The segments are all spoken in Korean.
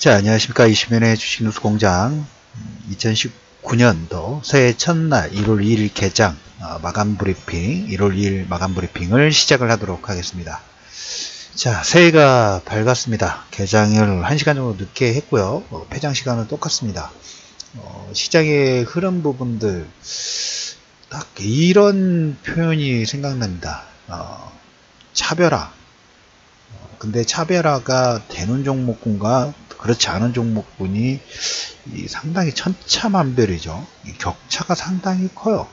자, 안녕하십니까. 이시민의 주식뉴스공장 2019년도 새해 첫날 1월 2일 개장 마감 브리핑, 1월 2일 마감 브리핑을 시작을 하도록 하겠습니다. 자, 새해가 밝았습니다. 개장을 1시간 정도 늦게 했고요. 폐장 시간은 똑같습니다. 시장의 흐름 부분들 딱 이런 표현이 생각납니다. 차별화. 근데 차별화가 되는 종목군과 그렇지 않은 종목군이 상당히 천차만별이죠. 격차가 상당히 커요.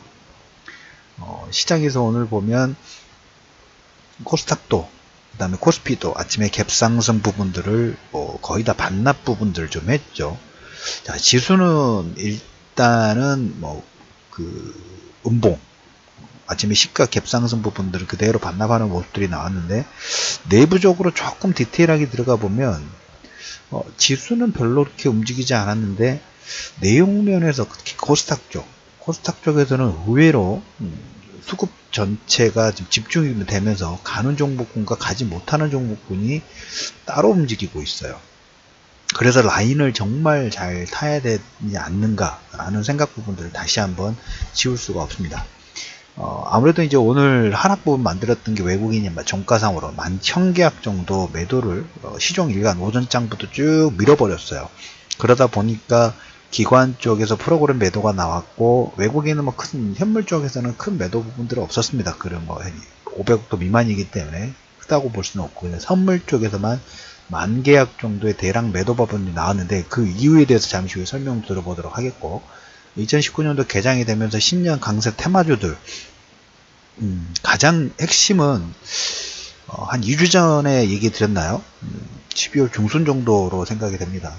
시장에서 오늘 보면 코스닥도 그 다음에 코스피도 아침에 갭상승 부분들을 거의 다 반납 부분들 좀 했죠. 자, 지수는 일단은 음봉 아침에 시가 갭상승 부분들을 그대로 반납하는 모습들이 나왔는데, 내부적으로 조금 디테일하게 들어가 보면 지수는 별로 그렇게 움직이지 않았는데, 내용면에서 특히 코스닥 쪽에서는 의외로 수급 전체가 지금 집중이 되면서 가는 종목군과 가지 못하는 종목군이 따로 움직이고 있어요. 그래서 라인을 정말 잘 타야 되지 않는가 라는 생각 부분들을 다시 한번 지울 수가 없습니다. 아무래도 이제 오늘 하락 부분 만들었던 게 외국인이 종가상으로 11,000계약 정도 매도를 시종 일간 오전장부터 쭉 밀어버렸어요. 그러다 보니까 기관 쪽에서 프로그램 매도가 나왔고, 외국인은 큰 현물 쪽에서는 큰 매도 부분들은 없었습니다. 그런 500억도 미만이기 때문에 크다고 볼 수는 없고, 그냥 선물 쪽에서만 10,000계약 정도의 대량 매도 부분이 나왔는데, 그 이유에 대해서 잠시 후에 설명 들어보도록 하겠고, 2019년도 개장이 되면서 신년 강세 테마주들, 가장 핵심은 한 2주 전에 얘기 드렸나요? 12월 중순 정도로 생각이 됩니다.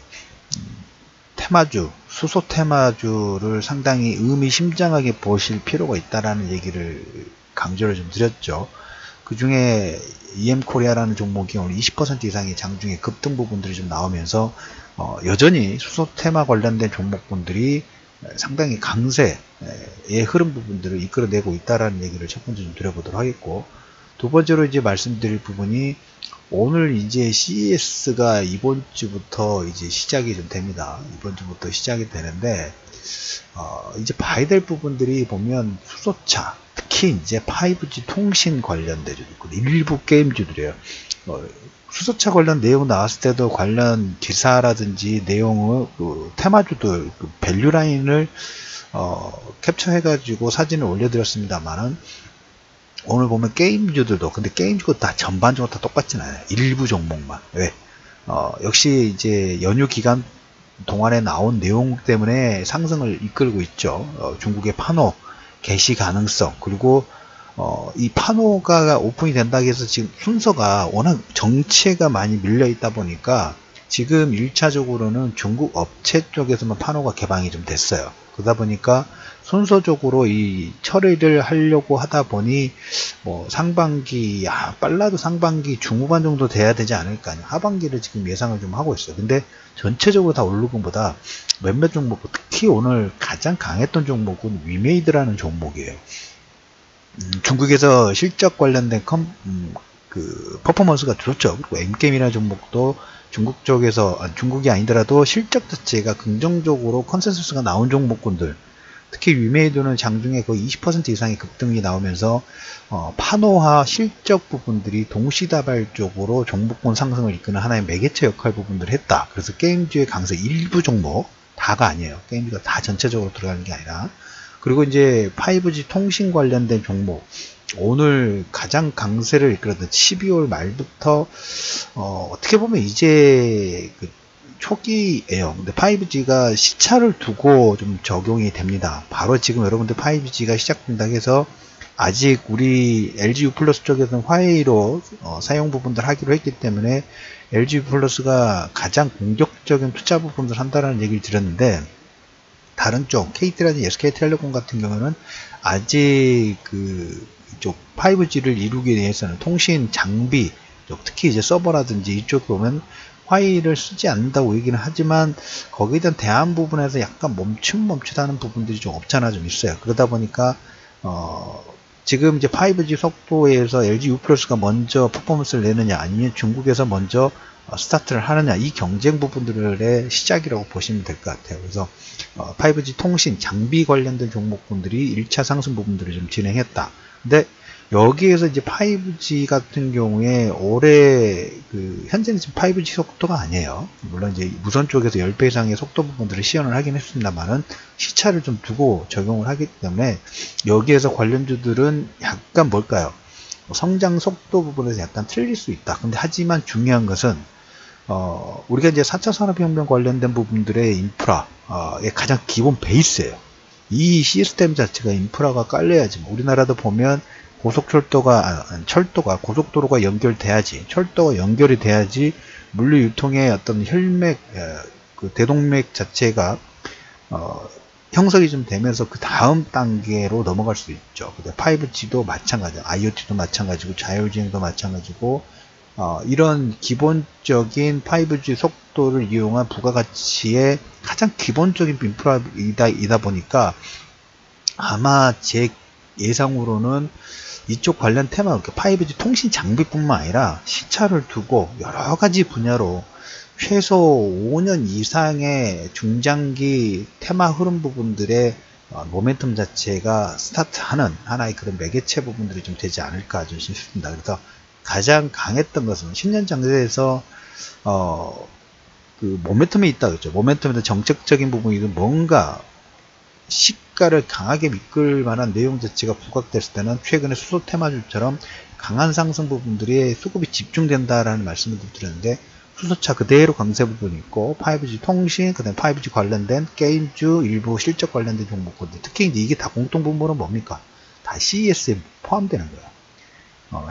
테마주, 수소 테마주를 상당히 의미심장하게 보실 필요가 있다라는 얘기를 강조를 좀 드렸죠. 그 중에 EM코리아라는 종목이 오늘 20% 이상의 장중에 급등 부분들이 좀 나오면서 여전히 수소 테마 관련된 종목분들이 상당히 강세의 흐름 부분들을 이끌어내고 있다라는 얘기를 첫 번째 좀 드려보도록 하겠고, 두 번째로 이제 말씀드릴 부분이, 오늘 이제 CES가 이번 주부터 이제 시작이 좀 됩니다. 이번 주부터 시작이 되는데, 이제 봐야 될 부분들이 보면 수소차, 특히 이제 5G 통신 관련된 일부 게임주들이에요. 수소차 관련 내용 나왔을 때도 관련 기사라든지 내용을 테마주들 밸류 라인을 캡처해가지고 사진을 올려드렸습니다만은, 오늘 보면 게임주들도, 근데 게임주가 다 전반적으로 다 똑같진 않아요. 일부 종목만. 왜? 역시 이제 연휴 기간 동안에 나온 내용 때문에 상승을 이끌고 있죠. 중국의 파노 개시 가능성, 그리고 이 파노가 오픈이 된다고 해서 지금 순서가 워낙 정체가 많이 밀려 있다 보니까 지금 1차적으로는 중국 업체 쪽에서만 파노가 개방이 좀 됐어요. 그러다 보니까 순서적으로 이 처리를 하려고 하다 보니 상반기, 빨라도 상반기 중후반 정도 돼야 되지 않을까, 하반기를 지금 예상을 좀 하고 있어요. 근데 전체적으로 다 오르는 것보다 몇몇 종목, 특히 오늘 가장 강했던 종목은 위메이드라는 종목이에요. 중국에서 실적 관련된 퍼포먼스가 좋죠. 그리고 M게임이라는 종목도 중국 쪽에서, 중국이 아니더라도 실적 자체가 긍정적으로 컨센서스가 나온 종목군들, 특히 위메이드는 장중에 거의 20% 이상의 급등이 나오면서 파노화 실적 부분들이 동시다발적으로 종목군 상승을 이끄는 하나의 매개체 역할 부분들을 했다. 그래서 게임주의 강세 일부 종목, 다가 아니에요. 게임주가 다 전체적으로 들어가는 게 아니라. 그리고 이제 5G 통신 관련된 종목, 오늘 가장 강세를 이끌었던 12월 말부터 어떻게 보면 이제 초기예요. 근데 5G가 시차를 두고 좀 적용이 됩니다. 바로 지금 여러분들 5G가 시작된다고 해서, 아직 우리 LG U+ 쪽에서는 화웨이로 사용 부분들 하기로 했기 때문에 LG U+가 가장 공격적인 투자 부분들 한다라는 얘기를 드렸는데, 다른 쪽 KT라든지 SK텔레콤 같은 경우는 아직 이쪽 5G를 이루기 위해서는 통신 장비 쪽, 특히 이제 서버라든지 이쪽 보면 화웨이를 쓰지 않는다고 얘기는 하지만, 거기에 대한 대안 부분에서 약간 멈칫하는 부분들이 좀 없잖아 좀 있어요. 그러다 보니까 지금 이제 5G 속도에서 LG U+가 먼저 퍼포먼스를 내느냐, 아니면 중국에서 먼저 스타트를 하느냐, 이 경쟁 부분들의 시작이라고 보시면 될 것 같아요. 그래서 5G 통신 장비 관련된 종목군들이 1차 상승 부분들을 좀 진행했다. 근데 여기에서 이제 5G 같은 경우에 올해 현재는 지금 5G 속도가 아니에요. 물론 이제 무선 쪽에서 10배 이상의 속도 부분들을 시연을 하긴 했습니다만은 시차를 좀 두고 적용을 하기 때문에 여기에서 관련주들은 약간 뭘까요? 성장 속도 부분에서 약간 틀릴 수 있다. 근데 하지만 중요한 것은 우리가 이제 4차 산업혁명 관련된 부분들의 인프라의 가장 기본 베이스예요. 이 시스템 자체가 인프라가 깔려야지. 우리나라도 보면 철도가 고속도로가 연결돼야지, 철도가 연결이 돼야지 물류 유통의 어떤 혈맥, 대동맥 자체가 형성이 좀 되면서 그 다음 단계로 넘어갈 수 있죠. 근데 5G도 마찬가지고, IoT도 마찬가지고, 자율주행도 마찬가지고, 이런 기본적인 5G 속도를 이용한 부가가치의 가장 기본적인 인프라이다 보니까 아마 제 예상으로는 이쪽 관련 테마, 5G 통신 장비뿐만 아니라 시차를 두고 여러 가지 분야로 최소 5년 이상의 중장기 테마 흐름 부분들의 모멘텀 자체가 스타트하는 하나의 그런 매개체 부분들이 좀 되지 않을까 좀 싶습니다. 그래서 가장 강했던 것은 10년 장세에서 모멘텀이 있다 그랬죠. 모멘텀에서 정책적인 부분이든 뭔가 시가를 강하게 이끌 만한 내용 자체가 부각됐을 때는 최근에 수소 테마주처럼 강한 상승 부분들이 수급이 집중된다라는 말씀을 드렸는데, 수소차 그대로 강세 부분이 있고, 5G 통신, 그 다음에 5G 관련된 게임주, 일부 실적 관련된 종목들, 특히 이게 다 공통 분모는 뭡니까? 다 CES에 포함되는 거예요.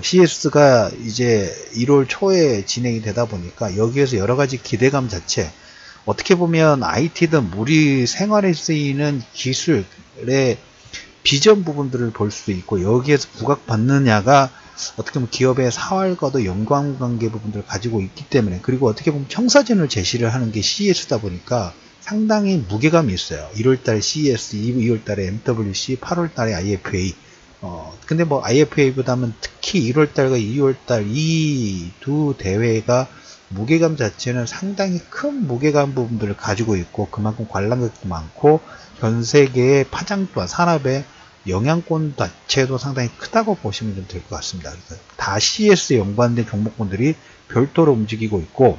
CES가 이제 1월 초에 진행이 되다 보니까 여기에서 여러 가지 기대감 자체, 어떻게 보면 IT든 우리 생활에 쓰이는 기술의 비전 부분들을 볼 수 있고, 여기에서 부각받느냐가 어떻게 보면 기업의 사활과도 연관관계 부분들을 가지고 있기 때문에, 그리고 어떻게 보면 청사진을 제시를 하는 게 CES다 보니까 상당히 무게감이 있어요. 1월달 CES, 2월달에 MWC, 8월달에 IFA. 근데 뭐 IFA보다는 특히 1월달과 2월달 이 두 대회가 무게감 자체는 상당히 큰 무게감 부분들을 가지고 있고, 그만큼 관람객도 많고 전 세계의 파장 또한 산업의 영향권 자체도 상당히 크다고 보시면 좀 될 것 같습니다. 그래서 다 CES에 연관된 종목군들이 별도로 움직이고 있고,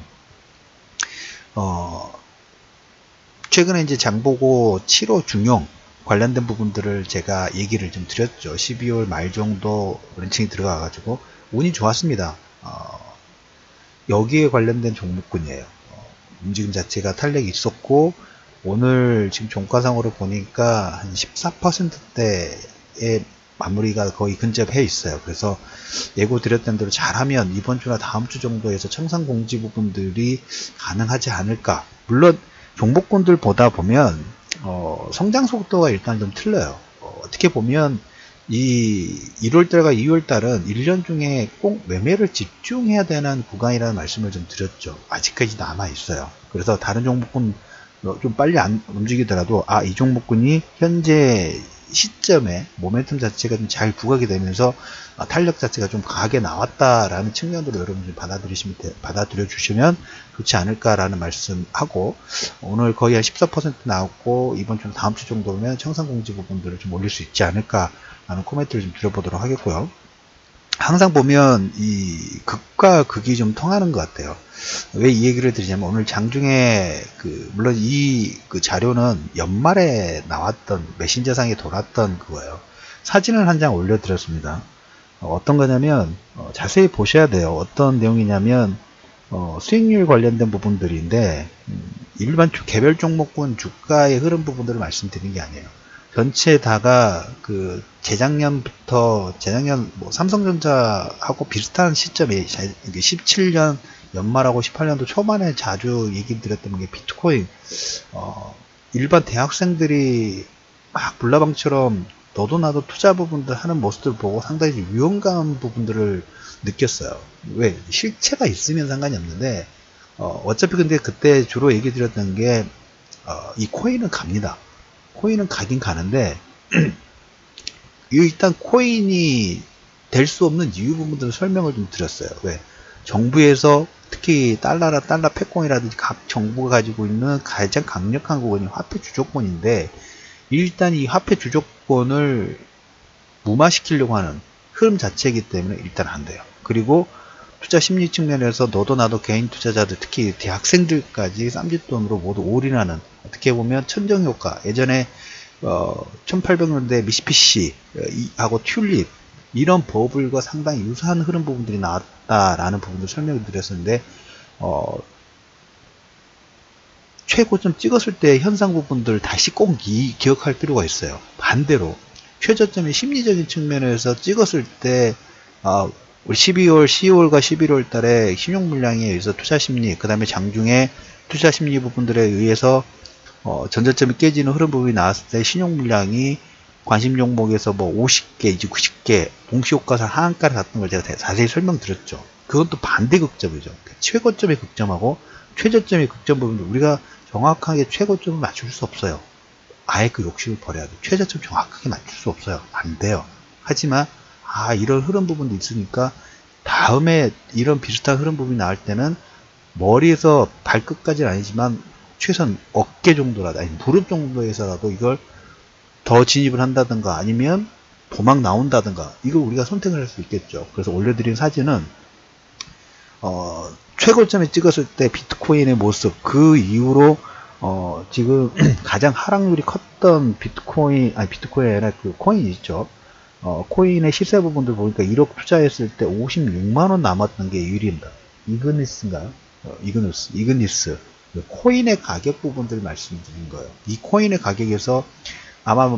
최근에 이제 장보고 7호 중용 관련된 부분들을 제가 얘기를 좀 드렸죠. 12월 말 정도 런칭이 들어가가지고 운이 좋았습니다. 여기에 관련된 종목군이에요. 움직임 자체가 탄력이 있었고, 오늘 지금 종가상으로 보니까 한 14%대의 마무리가 거의 근접해 있어요. 그래서 예고 드렸던 대로 잘하면 이번 주나 다음 주 정도에서 청산 공지 부분들이 가능하지 않을까. 물론 종목군들 보다 보면 성장 속도가 일단 좀 틀려요. 어떻게 보면 이 1월달과 2월달은 1년 중에 꼭 매매를 집중해야 되는 구간이라는 말씀을 좀 드렸죠. 아직까지 남아 있어요. 그래서 다른 종목군 좀 빨리 안 움직이더라도 이 종목군이 현재 시점에 모멘텀 자체가 좀 잘 부각이 되면서 탄력 자체가 좀 강하게 나왔다라는 측면으로 여러분 좀 받아들여 주시면 좋지 않을까라는 말씀하고, 오늘 거의 한 14% 나왔고 이번 주 다음 주 정도면 청산 공지 부분들을 좀 올릴 수 있지 않을까라는 코멘트를 좀 드려보도록 하겠고요. 항상 보면 이 극과 극이 좀 통하는 것 같아요. 왜 이 얘기를 드리냐면, 오늘 장중에 물론 이 자료는 연말에 나왔던 메신저상에 돌았던 그거예요. 사진을 한 장 올려드렸습니다. 어떤 거냐면 자세히 보셔야 돼요. 어떤 내용이냐면 수익률 관련된 부분들인데, 일반 개별 종목군 주가의 흐름 부분들을 말씀드리는 게 아니에요. 전체 다가 재작년 뭐 삼성전자하고 비슷한 시점에 17년 연말하고 18년도 초반에 자주 얘기 드렸던 게 비트코인, 일반 대학생들이 막 불나방처럼 너도 나도 투자 부분들 하는 모습들 보고 상당히 위험감 부분들을 느꼈어요. 왜? 실체가 있으면 상관이 없는데, 어차피 근데 그때 주로 얘기 드렸던 게, 이 코인은 갑니다. 코인은 가긴 가는데, 일단 코인이 될 수 없는 이유 부분들을 설명을 좀 드렸어요. 왜? 정부에서 특히 달러 패권이라든지 각 정부가 가지고 있는 가장 강력한 부분이 화폐 주조권인데, 일단 이 화폐 주조권을 무마시키려고 하는 흐름 자체이기 때문에 일단 안 돼요. 그리고 투자 심리 측면에서 너도 나도 개인 투자자들, 특히 대학생들까지 쌈짓돈으로 모두 올인하는, 어떻게 보면 천정효과, 예전에 1800년대 미시피시 하고 튤립, 이런 버블과 상당히 유사한 흐름 부분들이 나왔다라는 부분을 설명을 드렸었는데, 최고점 찍었을 때 현상 부분들을 다시 꼭 기억할 필요가 있어요. 반대로 최저점이 심리적인 측면에서 찍었을 때 우리 10월과 11월 달에 신용 물량에 의해서 투자 심리, 그 다음에 장중에 투자 심리 부분들에 의해서 전저점이 깨지는 흐름 부분이 나왔을 때 신용 물량이 관심 종목에서 뭐 50개, 이제 90개 동시효과상 하한가를 갔던 걸 제가 자세히 설명드렸죠. 그건 또 반대 극점이죠. 최고점의 극점하고 최저점의 극점 부분도 우리가 정확하게 최고점을 맞출 수 없어요. 아예 그 욕심을 버려야 돼. 최저점 정확하게 맞출 수 없어요. 안 돼요. 하지만 이런 흐름 부분도 있으니까 다음에 이런 비슷한 흐름 부분이 나올 때는 머리에서 발끝까지는 아니지만 최소한 어깨 정도라도, 아니 무릎 정도에서라도 이걸 더 진입을 한다든가 아니면 도망 나온다든가, 이걸 우리가 선택을 할 수 있겠죠. 그래서 올려드린 사진은 최고점에 찍었을 때 비트코인의 모습, 그 이후로 지금 가장 하락률이 컸던 비트코인이 아니라 그 코인 있죠. 코인의 시세 부분들 보니까 1억 투자했을 때 56만원 남았던 게 유일입니다. 이그니스인가요? 이그니스. 코인의 가격 부분들 말씀드린 거예요. 이 코인의 가격에서 아마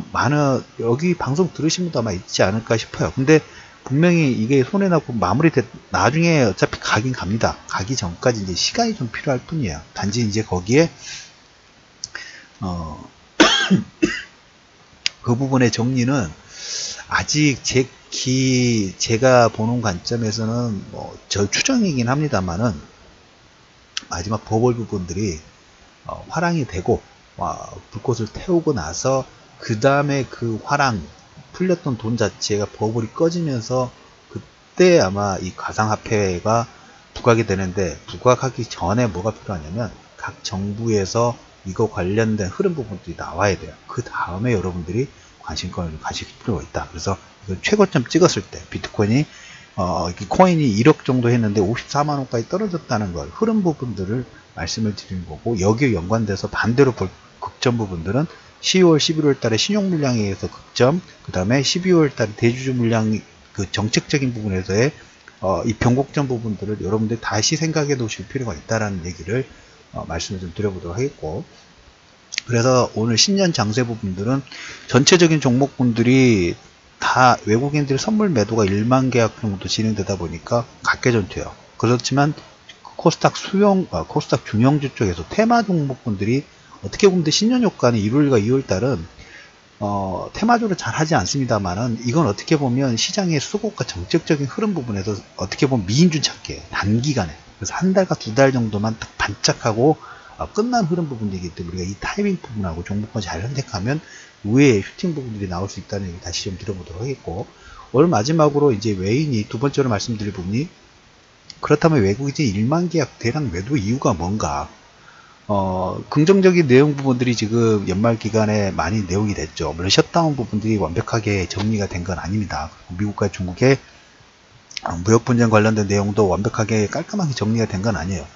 여기 방송 들으신 분도 아마 있지 않을까 싶어요. 근데 분명히 이게 손해나고 나중에 어차피 가긴 갑니다. 가기 전까지 이제 시간이 좀 필요할 뿐이에요. 단지 이제 거기에, 그 부분의 정리는 아직 제가 보는 관점에서는 저 추정이긴 합니다만은, 마지막 버블 부분들이 화랑이 되고 불꽃을 태우고 나서 그 다음에 그 화랑 풀렸던 돈 자체가 버블이 꺼지면서 그때 아마 이 가상화폐가 부각이 되는데, 부각하기 전에 뭐가 필요하냐면 각 정부에서 이거 관련된 흐름 부분들이 나와야 돼요. 그 다음에 여러분들이 관심권을 가질 필요가 있다. 그래서 이거 최고점 찍었을 때 비트코인이 코인이 1억 정도 했는데 54만원까지 떨어졌다는 걸, 흐름 부분들을 말씀을 드리는 거고, 여기에 연관돼서 반대로 볼 극점 부분들은 10월, 11월 달에 신용 물량에 의해서 극점, 그 다음에 12월 달에 대주주 물량, 그 정책적인 부분에서의 이 변곡점 부분들을 여러분들 다시 생각해 놓으실 필요가 있다라는 얘기를 말씀을 좀 드려보도록 하겠고, 그래서 오늘 신년 장세 부분들은 전체적인 종목군들이 다 외국인들 선물 매도가 1만 계약 정도 진행되다 보니까 각계전투예요. 그렇지만 코스닥 중형주 쪽에서 테마 종목군들이 어떻게 보면 신년 효과는 1월과 2월 달은 테마주로 잘 하지 않습니다만은, 이건 어떻게 보면 시장의 수급과 정책적인 흐름 부분에서 어떻게 보면 미인준 찾기예요. 단기간에. 그래서 한 달과 두 달 정도만 딱 반짝하고 끝난 흐름 부분이기 때문에 우리가 이 타이밍 부분하고 종목만 잘 선택하면 의외의 슈팅 부분들이 나올 수 있다는 얘기 다시 좀 들어보도록 하겠고, 오늘 마지막으로 이제 외인이 두 번째로 말씀드릴 부분이, 그렇다면 외국인이 1만 계약 대량 매도 이유가 뭔가? 긍정적인 내용 부분들이 지금 연말 기간에 많이 내용이 됐죠. 물론 셧다운 부분들이 완벽하게 정리가 된 건 아닙니다. 미국과 중국의 무역 분쟁 관련된 내용도 완벽하게 깔끔하게 정리가 된 건 아니에요.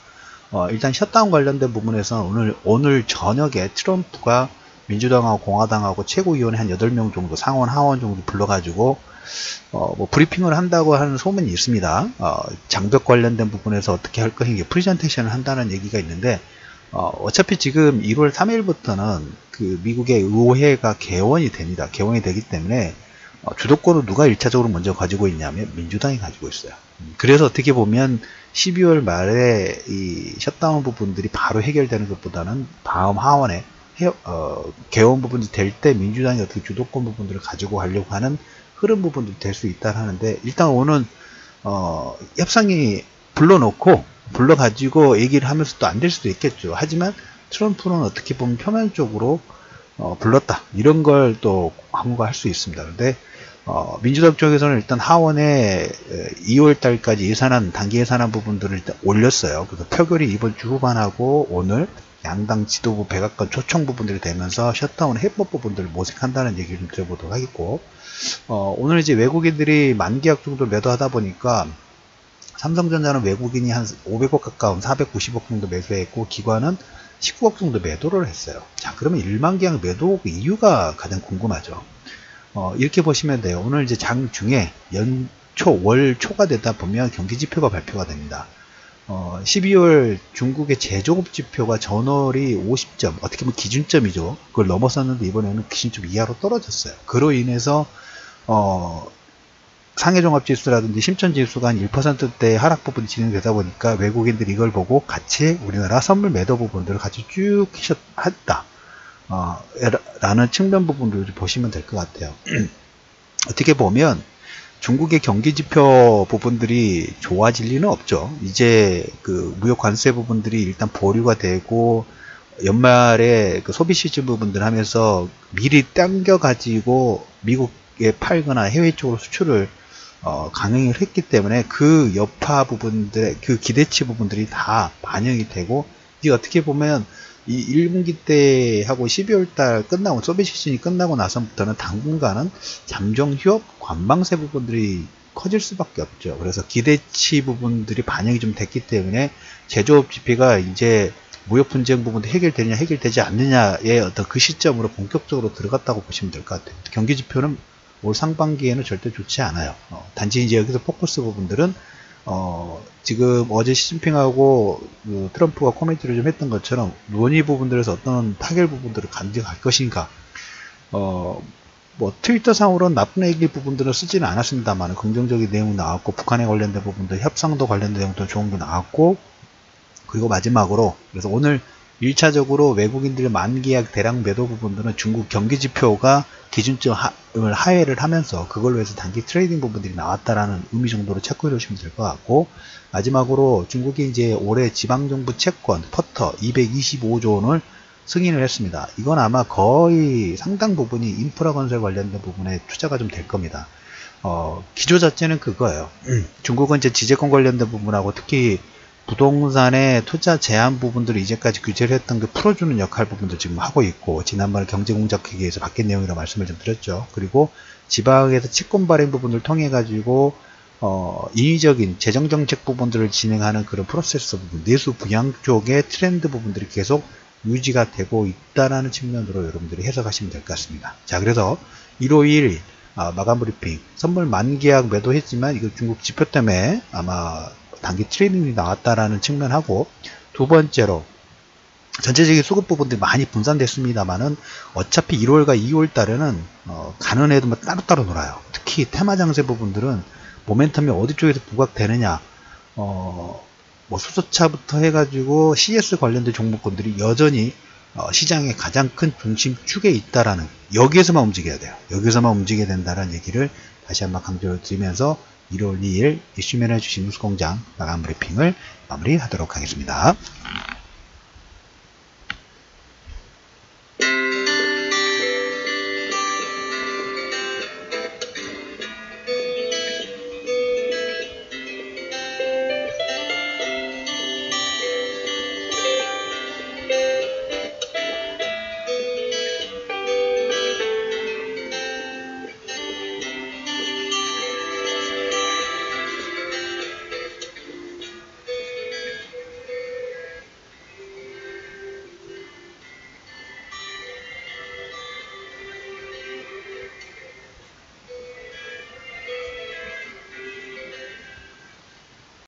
일단 셧다운 관련된 부분에서 오늘 저녁에 트럼프가 민주당하고 공화당하고 최고위원회 한 8명 정도, 상원 하원 정도 불러가지고 브리핑을 한다고 하는 소문이 있습니다. 장벽 관련된 부분에서 어떻게 할 것인지 프리젠테이션을 한다는 얘기가 있는데, 어차피 지금 1월 3일부터는 그 미국의 의회가 개원이 됩니다. 개원이 되기 때문에 주도권을 누가 1차적으로 먼저 가지고 있냐면 민주당이 가지고 있어요. 그래서 어떻게 보면 12월 말에 이 셧다운 부분들이 바로 해결되는 것보다는 다음 하원에 개원 부분이 될 때 민주당이 어떻게 주도권 부분들을 가지고 가려고 하는 흐름 부분도 될 수 있다 하는데, 일단 오늘 협상이 불러가지고 얘기를 하면서 또 안 될 수도 있겠죠. 하지만 트럼프는 어떻게 보면 표면적으로 불렀다, 이런 걸 또 항의할 수 있습니다. 근데 민주당 쪽에서는 일단 하원에 2월달까지 예산안, 단기 예산안 부분들을 일단 올렸어요. 그래서 표결이 이번 주 후반하고 오늘 양당 지도부 백악관 초청 부분들이 되면서 셧다운 해법 부분들을 모색한다는 얘기를 좀 드려보도록 하겠고, 오늘 이제 외국인들이 만 계약 정도 매도하다 보니까 삼성전자는 외국인이 한 500억 가까운 490억 정도 매수했고, 기관은 19억 정도 매도를 했어요. 자, 그러면 1만 계약 매도 이유가 가장 궁금하죠. 이렇게 보시면 돼요. 오늘 이제 장중에 연초, 월초가 되다 보면 경기지표가 발표가 됩니다. 12월 중국의 제조업 지표가 전월이 50점, 어떻게 보면 기준점이죠. 그걸 넘어섰는데 이번에는 기준점 이하로 떨어졌어요. 그로 인해서 상해종합지수라든지 심천지수가 한 1%대 하락 부분이 진행되다 보니까 외국인들이 이걸 보고 같이 우리나라 선물 매도 부분들을 같이 쭉 했다. 라는 측면 부분을 보시면 될 것 같아요. 어떻게 보면 중국의 경기지표 부분들이 좋아질 리는 없죠. 이제 그 무역 관세 부분들이 일단 보류가 되고 연말에 그 소비 시즌 부분들 하면서 미리 당겨 가지고 미국에 팔거나 해외 쪽으로 수출을 강행을 했기 때문에 그 여파 부분들의 그 기대치 부분들이 다 반영이 되고, 이제 어떻게 보면 이 1분기 때 하고 12월달 끝나고 소비 시즌이 끝나고 나서부터는 당분간은 잠정 휴업, 관망세 부분들이 커질 수밖에 없죠. 그래서 기대치 부분들이 반영이 좀 됐기 때문에 제조업 지표가 이제 무역 분쟁 부분도 해결되느냐 해결되지 않느냐의 어떤 그 시점으로 본격적으로 들어갔다고 보시면 될 것 같아요. 경기 지표는 올 상반기에는 절대 좋지 않아요. 단지 이제 여기서 포커스 부분들은 지금 어제 시진핑하고 트럼프가 코멘트를 좀 했던 것처럼 논의 부분들에서 어떤 타결 부분들을 간직할 것인가. 뭐 트위터상으로는 나쁜 얘기 부분들은 쓰지는 않았습니다만 긍정적인 내용 나왔고, 북한에 관련된 부분들, 협상도 관련된 내용도 좋은 게 나왔고, 그리고 마지막으로 그래서 오늘 1차적으로 외국인들 만계약 대량 매도 부분들은 중국 경기지표가 기준점을 하회를 하면서 그걸로 해서 단기 트레이딩 부분들이 나왔다라는 의미 정도로 체크해 주시면 될 것 같고, 마지막으로 중국이 이제 올해 지방정부 채권 퍼터 225조 원을 승인을 했습니다. 이건 아마 거의 상당 부분이 인프라 건설 관련된 부분에 투자가 좀 될 겁니다. 기조 자체는 그거예요. 중국은 이제 지재권 관련된 부분하고 특히 부동산의 투자 제한 부분들을 이제까지 규제를 했던 그 풀어주는 역할 부분도 지금 하고 있고, 지난번에 경제공작회의에서 바뀐 내용이라고 말씀을 좀 드렸죠. 그리고 지방에서 채권 발행 부분을 통해 가지고 인위적인 재정정책 부분들을 진행하는 그런 프로세스 부분, 내수 부양 쪽의 트렌드 부분들이 계속 유지가 되고 있다라는 측면으로 여러분들이 해석하시면 될 것 같습니다. 자, 그래서 일요일 마감 브리핑, 선물 만계약 매도했지만 이거 중국 지표 때문에 아마 단기 트레이딩이 나왔다라는 측면하고, 두 번째로 전체적인 수급 부분들이 많이 분산됐습니다만은 어차피 1월과 2월 달에는 가는 애도 따로따로 놀아요. 특히 테마 장세 부분들은 모멘텀이 어디 쪽에서 부각되느냐, 뭐 수소차부터 해가지고 CS 관련된 종목군들이 여전히 시장의 가장 큰 중심축에 있다라는, 여기에서만 움직여야 돼요. 여기서만 움직여야 된다는 얘기를 다시 한번 강조를 드리면서 1월 2일 이슈맨의 주식 뉴스공장 마감 브리핑을 마무리하도록 하겠습니다.